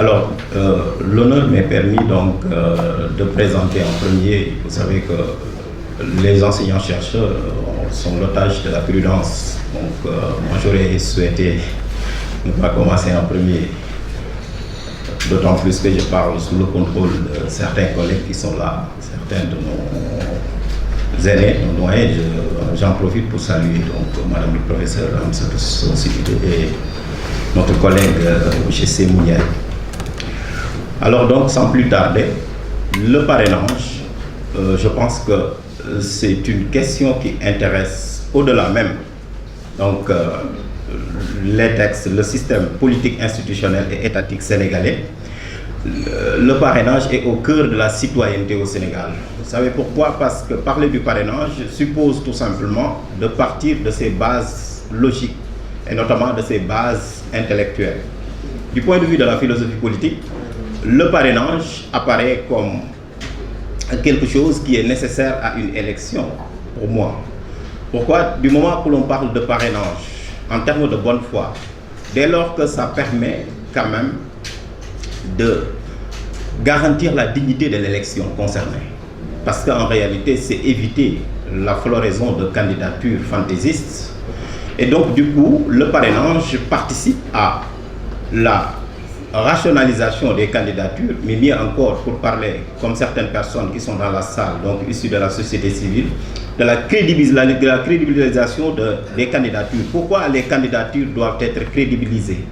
Alors, l'honneur m'est permis donc de présenter en premier. Vous savez que les enseignants-chercheurs sont l'otage de la prudence. Donc, moi, j'aurais souhaité ne pas commencer en premier. D'autant plus que je parle sous le contrôle de certains collègues qui sont là, certains de nos aînés, nos doyens. J'en profite pour saluer donc Madame le professeur Amsatou Sosibité et notre collègue M. Mounier. Alors donc, sans plus tarder, le parrainage, je pense que c'est une question qui intéresse au-delà même. Donc, les textes, le système politique, institutionnel et étatique sénégalais. Le parrainage est au cœur de la citoyenneté au Sénégal. Vous savez pourquoi? Parce que parler du parrainage suppose tout simplement de partir de ses bases logiques et notamment de ses bases intellectuelles. Du point de vue de la philosophie politique, le parrainage apparaît comme quelque chose qui est nécessaire à une élection, pour moi. Pourquoi? Du moment où l'on parle de parrainage, en termes de bonne foi, dès lors que ça permet quand même de garantir la dignité de l'élection concernée. Parce qu'en réalité, c'est éviter la floraison de candidatures fantaisistes. Et donc, du coup, le parrainage participe à la rationalisation des candidatures, mais mieux encore, pour parler comme certaines personnes qui sont dans la salle, donc issues de la société civile, de la crédibilisation des candidatures. Pourquoi les candidatures doivent être crédibilisées?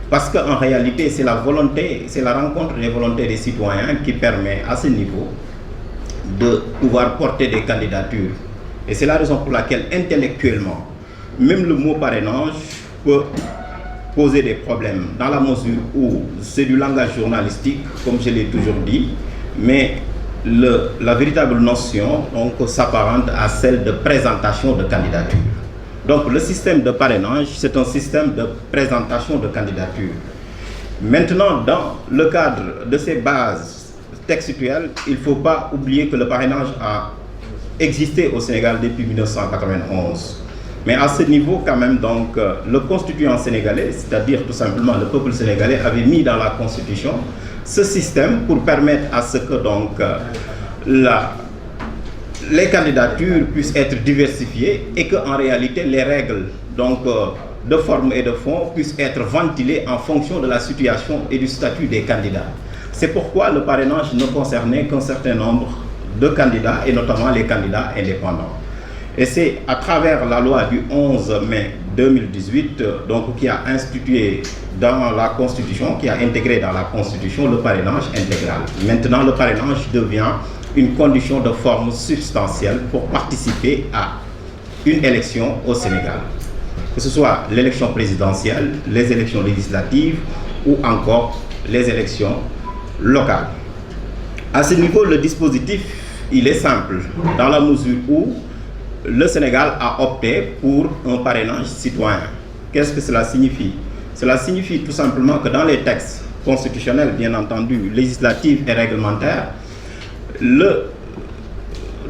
Parce qu'en réalité, c'est la volonté, c'est la rencontre des volontés des citoyens qui permet à ce niveau de pouvoir porter des candidatures. Et c'est la raison pour laquelle, intellectuellement, même le mot parrainage peut poser des problèmes, dans la mesure où c'est du langage journalistique, comme je l'ai toujours dit, mais la véritable notion s'apparente à celle de présentation de candidature. Donc le système de parrainage, c'est un système de présentation de candidature. Maintenant, dans le cadre de ces bases textuelles, il ne faut pas oublier que le parrainage a existé au Sénégal depuis 1991. Mais à ce niveau, quand même, donc, le constituant sénégalais, c'est-à-dire tout simplement le peuple sénégalais, avait mis dans la Constitution ce système pour permettre à ce que donc, les candidatures puissent être diversifiées et qu'en réalité, les règles donc, de forme et de fond puissent être ventilées en fonction de la situation et du statut des candidats. C'est pourquoi le parrainage ne concernait qu'un certain nombre de candidats et notamment les candidats indépendants. Et c'est à travers la loi du 11 mai 2018 donc, qui a institué dans la Constitution, qui a intégré dans la Constitution le parrainage intégral. Maintenant, le parrainage devient une condition de forme substantielle pour participer à une élection au Sénégal. Que ce soit l'élection présidentielle, les élections législatives ou encore les élections locales. À ce niveau, le dispositif, il est simple, dans la mesure où le Sénégal a opté pour un parrainage citoyen. Qu'est-ce que cela signifie? Cela signifie tout simplement que dans les textes constitutionnels, bien entendu, législatifs et réglementaires, le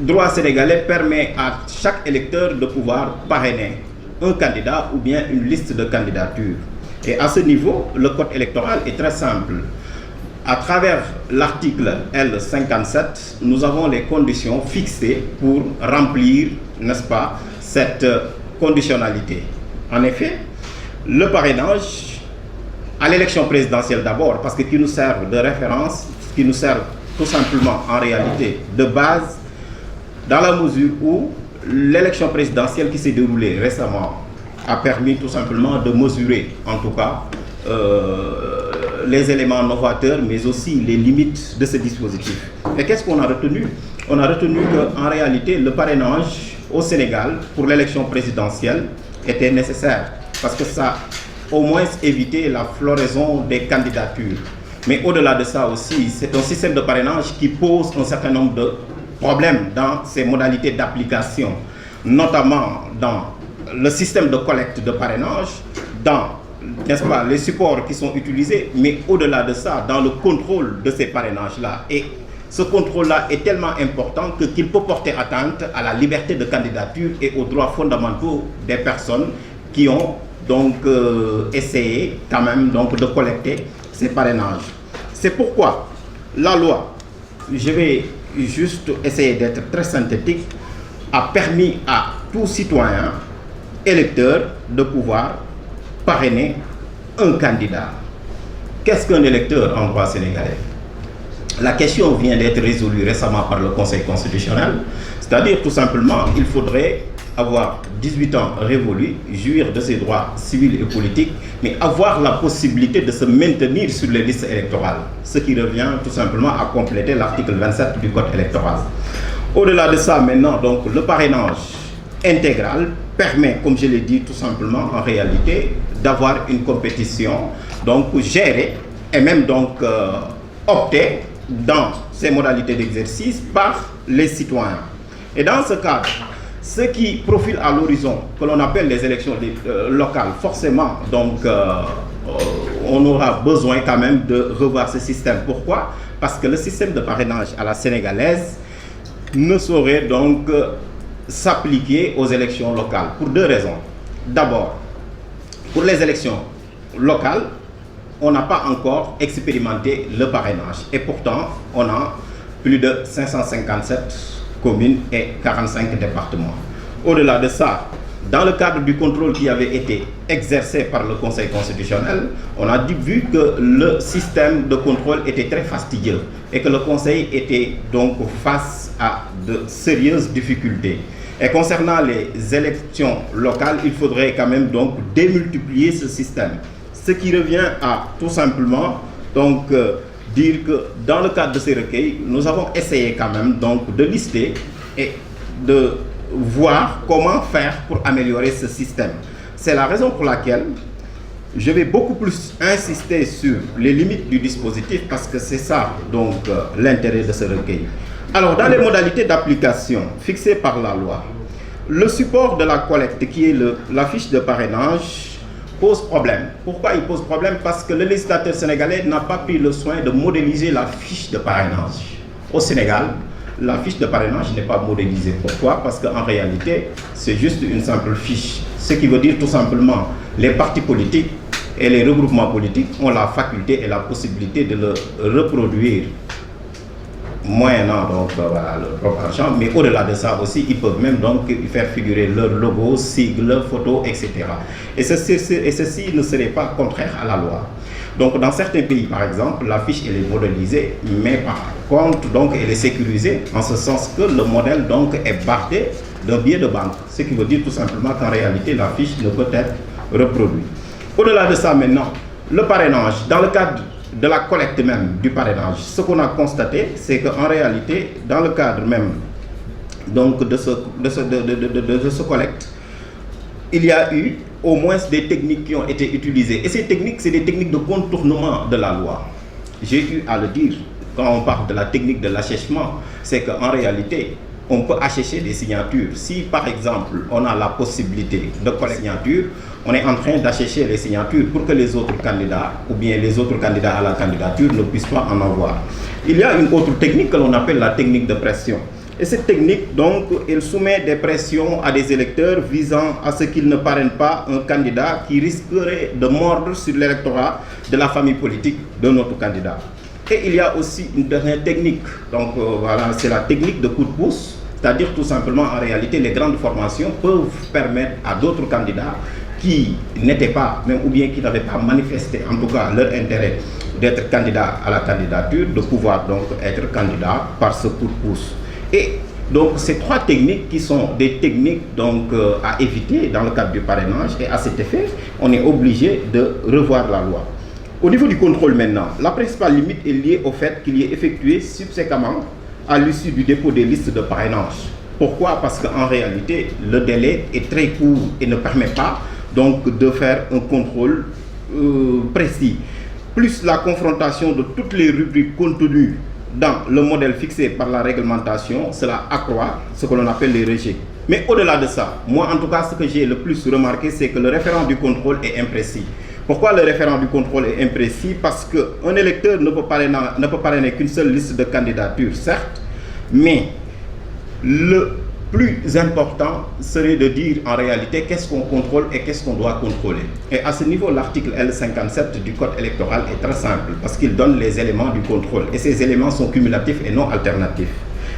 droit sénégalais permet à chaque électeur de pouvoir parrainer un candidat ou bien une liste de candidatures. Et à ce niveau, le code électoral est très simple. À travers l'article L57, nous avons les conditions fixées pour remplir, n'est-ce pas, cette conditionnalité. En effet, le parrainage à l'élection présidentielle d'abord, parce que qui nous sert de référence, qui nous sert tout simplement en réalité de base, dans la mesure où l'élection présidentielle qui s'est déroulée récemment a permis tout simplement de mesurer, en tout cas, les éléments novateurs, mais aussi les limites de ce dispositif. Et qu'est-ce qu'on a retenu? On a retenu qu'en réalité, le parrainage au Sénégal pour l'élection présidentielle était nécessaire, parce que ça au moins éviter la floraison des candidatures. Mais au-delà de ça aussi, c'est un système de parrainage qui pose un certain nombre de problèmes dans ses modalités d'application, notamment dans le système de collecte de parrainage, dans, n'est-ce pas, les supports qui sont utilisés, mais au-delà de ça, dans le contrôle de ces parrainages-là. Et ce contrôle-là est tellement important qu'il peut porter atteinte à la liberté de candidature et aux droits fondamentaux des personnes qui ont donc essayé quand même donc, de collecter ces parrainages. C'est pourquoi la loi, je vais juste essayer d'être très synthétique, a permis à tout citoyen électeur de pouvoir parrainer un candidat. Qu'est-ce qu'un électeur en droit sénégalais? La question vient d'être résolue récemment par le Conseil constitutionnel, c'est-à-dire tout simplement il faudrait avoir 18 ans révolus, jouir de ses droits civils et politiques, mais avoir la possibilité de se maintenir sur les listes électorales, ce qui revient tout simplement à compléter l'article 27 du Code électoral. Au-delà de ça, maintenant, donc, le parrainage intégral permet, comme je l'ai dit, tout simplement, en réalité, d'avoir une compétition donc gérée et même donc optée dans ces modalités d'exercice par les citoyens. Et dans ce cadre, ce qui profile à l'horizon, que l'on appelle les élections locales, forcément, donc, on aura besoin quand même de revoir ce système. Pourquoi? Parce que le système de parrainage à la sénégalaise ne saurait donc s'appliquer aux élections locales pour deux raisons. D'abord, pour les élections locales, on n'a pas encore expérimenté le parrainage. Et pourtant, on a plus de 557 communes et 45 départements. Au-delà de ça, dans le cadre du contrôle qui avait été exercé par le Conseil constitutionnel, on a vu que le système de contrôle était très fastidieux et que le Conseil était donc face à de sérieuses difficultés. Et concernant les élections locales, il faudrait quand même donc démultiplier ce système. Ce qui revient à tout simplement donc dire que dans le cadre de ces recueils, nous avons essayé quand même donc de lister et de voir comment faire pour améliorer ce système. C'est la raison pour laquelle je vais beaucoup plus insister sur les limites du dispositif parce que c'est ça donc l'intérêt de ce recueil. Alors dans les modalités d'application fixées par la loi, le support de la collecte qui est la fiche de parrainage pose problème. Pourquoi il pose problème? Parce que le législateur sénégalais n'a pas pris le soin de modéliser la fiche de parrainage. Au Sénégal, la fiche de parrainage n'est pas modélisée. Pourquoi? Parce qu'en réalité, c'est juste une simple fiche. Ce qui veut dire tout simplement les partis politiques et les regroupements politiques ont la faculté et la possibilité de le reproduire moyennant donc voilà, leur propre argent, mais au-delà de ça aussi, ils peuvent même donc faire figurer leur logo, sigle, photo, etc. Et ceci ne serait pas contraire à la loi. Donc dans certains pays, par exemple, la fiche elle est modélisée, mais par contre, donc elle est sécurisée, en ce sens que le modèle donc est bardé d'un billet de banque, ce qui veut dire tout simplement qu'en réalité, la fiche ne peut être reproduite. Au-delà de ça maintenant, le parrainage, dans le cadre de la collecte même du parrainage, ce qu'on a constaté, c'est qu'en réalité, dans le cadre même donc de ce collecte, il y a eu au moins des techniques qui ont été utilisées. Et ces techniques, c'est des techniques de contournement de la loi. J'ai eu à le dire, quand on parle de la technique de l'achèchement, c'est qu'en réalité, on peut achècher des signatures. Si par exemple, on a la possibilité de collecter des signatures, on est en train d'achècher les signatures pour que les autres candidats ou bien les autres candidats à la candidature ne puissent pas en avoir. Il y a une autre technique que l'on appelle la technique de pression. Et cette technique, donc, elle soumet des pressions à des électeurs visant à ce qu'ils ne parrainent pas un candidat qui risquerait de mordre sur l'électorat de la famille politique d'un autre candidat. Et il y a aussi une dernière technique, donc voilà, c'est la technique de coup de pouce, c'est-à-dire tout simplement en réalité les grandes formations peuvent permettre à d'autres candidats qui n'étaient pas, même ou bien qui n'avaient pas manifesté en tout cas leur intérêt d'être candidat à la candidature, de pouvoir donc être candidat par ce coup de pouce. Et donc ces trois techniques qui sont des techniques donc à éviter dans le cadre du parrainage, et à cet effet, on est obligé de revoir la loi. Au niveau du contrôle maintenant, la principale limite est liée au fait qu'il y ait effectué subséquemment à l'issue du dépôt des listes de parrainage. Pourquoi? Parce qu'en réalité, le délai est très court et ne permet pas donc de faire un contrôle précis. Plus la confrontation de toutes les rubriques contenues dans le modèle fixé par la réglementation, cela accroît ce que l'on appelle les rejets. Mais au-delà de ça, moi en tout cas ce que j'ai le plus remarqué, c'est que le référent du contrôle est imprécis. Pourquoi le référent du contrôle est imprécis? Parce qu'un électeur ne peut parrainer qu'une seule liste de candidatures, certes, mais le plus important serait de dire en réalité qu'est-ce qu'on contrôle et qu'est-ce qu'on doit contrôler. Et à ce niveau, l'article L57 du Code électoral est très simple parce qu'il donne les éléments du contrôle et ces éléments sont cumulatifs et non alternatifs.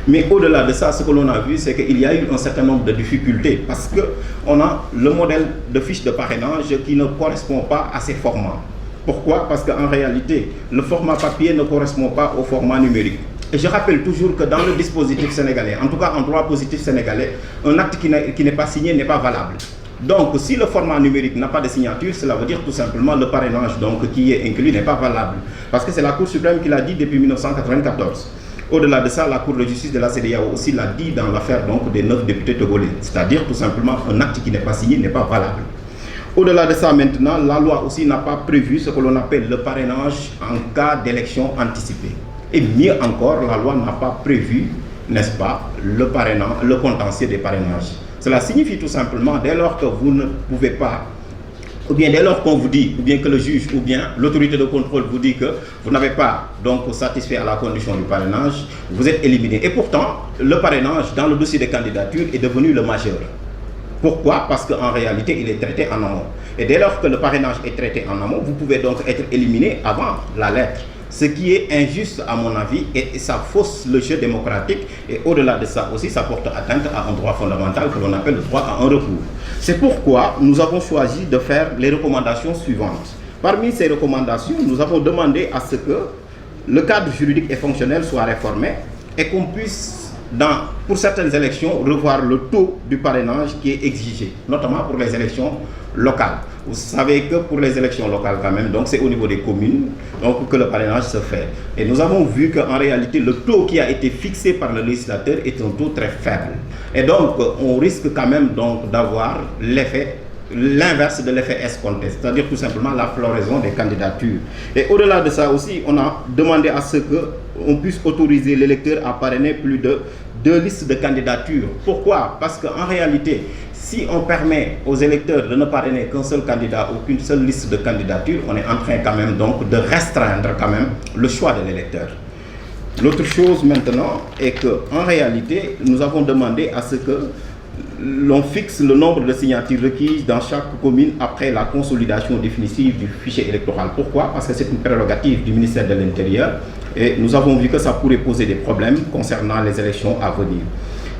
Mais au-delà de ça, ce que l'on a vu, c'est qu'il y a eu un certain nombre de difficultés parce qu'on a le modèle de fiche de parrainage qui ne correspond pas à ces formats. Pourquoi? Parce qu'en réalité, le format papier ne correspond pas au format numérique. Et je rappelle toujours que dans le dispositif sénégalais, en tout cas en droit positif sénégalais, un acte qui n'est pas signé n'est pas valable. Donc si le format numérique n'a pas de signature, cela veut dire tout simplement le parrainage qui est inclus n'est pas valable. Parce que c'est la Cour suprême qui l'a dit depuis 1994. Au-delà de ça, la Cour de justice de la CEDEAO aussi l'a dit dans l'affaire des 9 députés togolais. C'est-à-dire tout simplement un acte qui n'est pas signé n'est pas valable. Au-delà de ça maintenant, la loi aussi n'a pas prévu ce que l'on appelle le parrainage en cas d'élection anticipée. Et mieux encore, la loi n'a pas prévu, n'est-ce pas, le contentieux des parrainages. Cela signifie tout simplement, dès lors que vous ne pouvez pas, ou bien dès lors qu'on vous dit, ou bien que le juge, ou bien l'autorité de contrôle vous dit que vous n'avez pas donc satisfait à la condition du parrainage, vous êtes éliminé. Et pourtant, le parrainage dans le dossier de candidature est devenu le majeur. Pourquoi? Parce qu'en réalité, il est traité en amont. Et dès lors que le parrainage est traité en amont, vous pouvez donc être éliminé avant la lettre. Ce qui est injuste à mon avis et ça fausse le jeu démocratique et au-delà de ça aussi, ça porte atteinte à un droit fondamental que l'on appelle le droit à un recours. C'est pourquoi nous avons choisi de faire les recommandations suivantes. Parmi ces recommandations, nous avons demandé à ce que le cadre juridique et fonctionnel soit réformé et qu'on puisse, pour certaines élections, revoir le taux du parrainage qui est exigé, notamment pour les élections locales. Vous savez que pour les élections locales quand même, donc c'est au niveau des communes que le parrainage se fait. Et nous avons vu qu'en réalité, le taux qui a été fixé par le législateur est un taux très faible. Et donc, on risque quand même d'avoir l'inverse de l'effet escompté, c'est-à-dire tout simplement la floraison des candidatures. Et au-delà de ça aussi, on a demandé à ce qu'on puisse autoriser l'électeur à parrainer plus de 2 listes de candidatures. Pourquoi? Parce qu'en réalité, si on permet aux électeurs de ne parrainer qu'un seul candidat ou qu'une seule liste de candidatures, on est en train quand même de restreindre quand même le choix de l'électeur. L'autre chose maintenant est qu'en réalité, nous avons demandé à ce que l'on fixe le nombre de signatures requises dans chaque commune après la consolidation définitive du fichier électoral. Pourquoi? Parce que c'est une prérogative du ministère de l'Intérieur et nous avons vu que ça pourrait poser des problèmes concernant les élections à venir.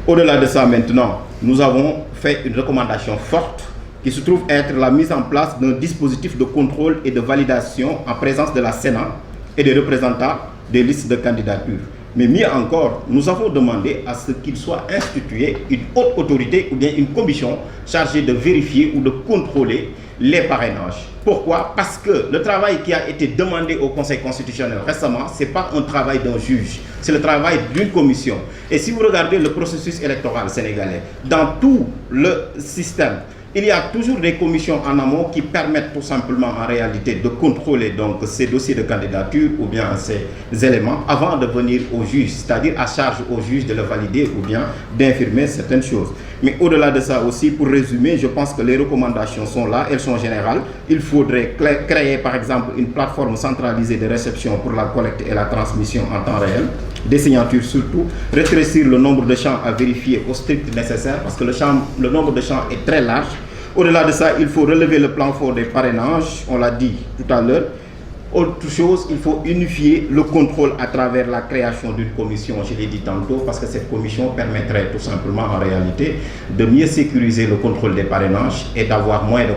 Au-delà de ça maintenant, nous avons fait une recommandation forte qui se trouve être la mise en place d'un dispositif de contrôle et de validation en présence de la Sénat et des représentants des listes de candidature. Mais mieux encore, nous avons demandé à ce qu'il soit institué une haute autorité ou bien une commission chargée de vérifier ou de contrôler les parrainages. Pourquoi? Parce que le travail qui a été demandé au Conseil constitutionnel récemment, ce n'est pas un travail d'un juge, c'est le travail d'une commission. Et si vous regardez le processus électoral sénégalais, dans tout le système, il y a toujours des commissions en amont qui permettent tout simplement en réalité de contrôler ces dossiers de candidature ou bien ces éléments avant de venir au juge, c'est-à-dire à charge au juge de le valider ou bien d'infirmer certaines choses. Mais au-delà de ça aussi, pour résumer, je pense que les recommandations sont là, elles sont générales. Il faudrait créer par exemple une plateforme centralisée de réception pour la collecte et la transmission en temps réel, des signatures surtout, rétrécir le nombre de champs à vérifier au strict nécessaire parce que le nombre de champs est très large. Au-delà de ça, il faut relever le plafond des parrainages, on l'a dit tout à l'heure. Autre chose, il faut unifier le contrôle à travers la création d'une commission, je l'ai dit tantôt, parce que cette commission permettrait tout simplement en réalité de mieux sécuriser le contrôle des parrainages et d'avoir moins de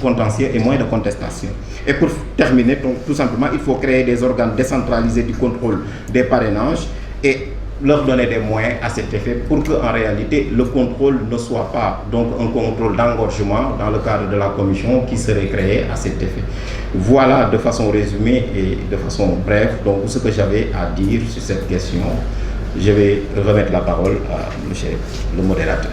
contentieux et moins de contestations. Et pour terminer, tout simplement, il faut créer des organes décentralisés du contrôle des parrainages et leur donner des moyens à cet effet pour qu'en réalité le contrôle ne soit pas un contrôle d'engorgement dans le cadre de la commission qui serait créée à cet effet. Voilà de façon résumée et de façon brève ce que j'avais à dire sur cette question. Je vais remettre la parole à monsieur le modérateur.